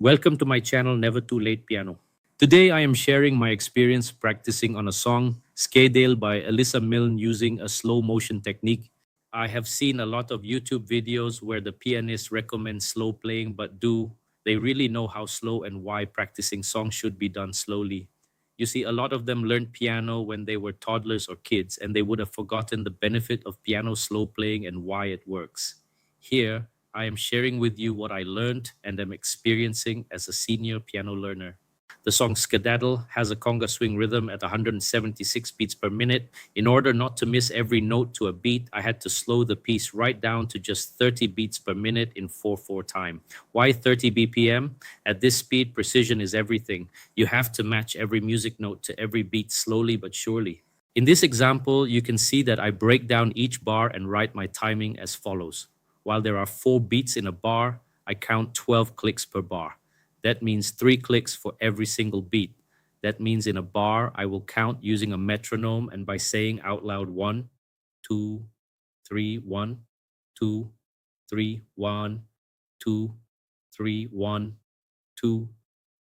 Welcome to my channel, Never Too Late Piano. Today I am sharing my experience practicing on a song, Skadale by Alyssa Milne using a slow motion technique. I have seen a lot of YouTube videos where the pianist recommends slow playing, but do they really know how slow and why practicing songs should be done slowly? You see, a lot of them learned piano when they were toddlers or kids, and they would have forgotten the benefit of piano slow playing and why it works. Here, I am sharing with you what I learned and am experiencing as a senior piano learner. The song Skedaddle has a conga swing rhythm at 176 beats per minute. In order not to miss every note to a beat, I had to slow the piece right down to just 30 beats per minute in 4/4 time. Why 30 BPM? At this speed, precision is everything. You have to match every music note to every beat slowly but surely. In this example, you can see that I break down each bar and write my timing as follows. While there are 4 beats in a bar, I count 12 clicks per bar. That means 3 clicks for every single beat. That means in a bar, I will count using a metronome and by saying out loud 1, 2, 3, 1, 2, 3, 1, 2, 3, 1, 2,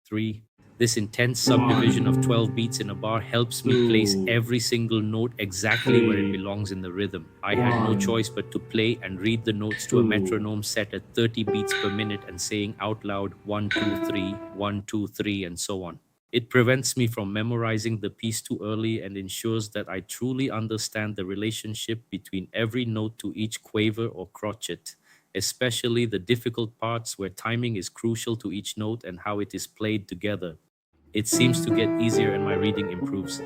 3. This intense subdivision of 12 beats in a bar helps me place every single note exactly where it belongs in the rhythm. I had no choice but to play and read the notes to a metronome set at 30 beats per minute and saying out loud 1, 2, 3, 1, 2, 3, and so on. It prevents me from memorizing the piece too early and ensures that I truly understand the relationship between every note to each quaver or crotchet, especially the difficult parts where timing is crucial to each note and how it is played together. It seems to get easier and my reading improves.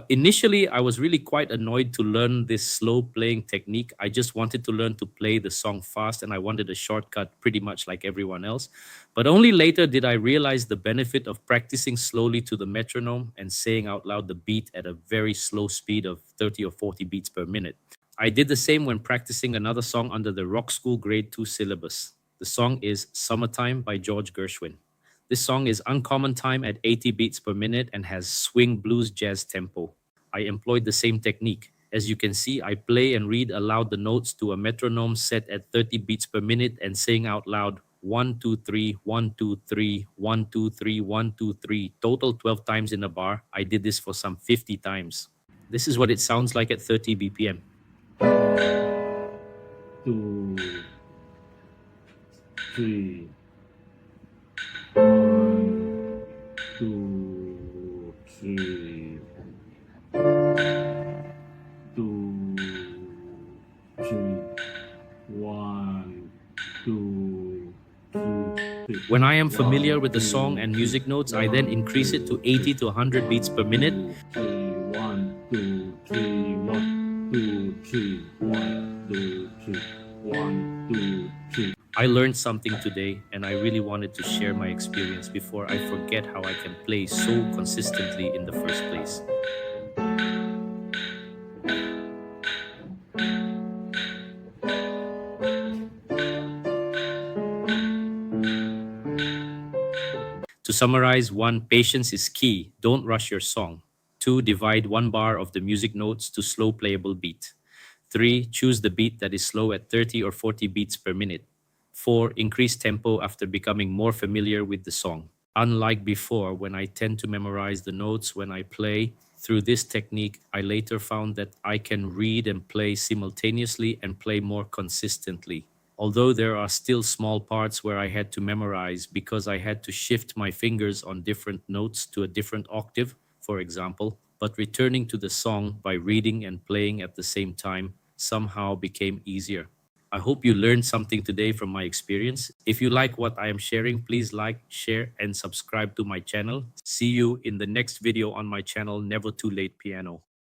Initially, I was really quite annoyed to learn this slow playing technique. I just wanted to learn to play the song fast and I wanted a shortcut pretty much like everyone else. But only later did I realize the benefit of practicing slowly to the metronome and saying out loud the beat at a very slow speed of 30 or 40 beats per minute. I did the same when practicing another song under the Rock School Grade 2 syllabus. The song is Summertime by George Gershwin. This song is uncommon time at 80 beats per minute and has swing blues jazz tempo. I employed the same technique. As you can see, I play and read aloud the notes to a metronome set at 30 beats per minute and saying out loud 1, 2, 3, 1, 2, 3, 1, 2, 3, 1, 2, 3, total 12 times in a bar. I did this for some 50 times. This is what it sounds like at 30 BPM. 2, 3, 1, 2, 3, 2, 3, 1, 2, 3. When I am familiar with the song and music notes, I then increase it to 80 to 100 beats per minute. 1, 2, 3, 1, 2, 3, 1, 2, 3, 1, 2, 3. I learned something today and I really wanted to share my experience before I forget how I can play so consistently in the first place. To summarize, 1, patience is key. Don't rush your song. 2, divide 1 bar of the music notes to slow playable beat. 3, choose the beat that is slow at 30 or 40 beats per minute. 4, increase tempo after becoming more familiar with the song. Unlike before, when I tend to memorize the notes when I play, through this technique, I later found that I can read and play simultaneously and play more consistently. Although there are still small parts where I had to memorize because I had to shift my fingers on different notes to a different octave, for example, but returning to the song by reading and playing at the same time somehow became easier. I hope you learned something today from my experience. If you like what I am sharing, please like, share, and subscribe to my channel. See you in the next video on my channel, Never Too Late Piano.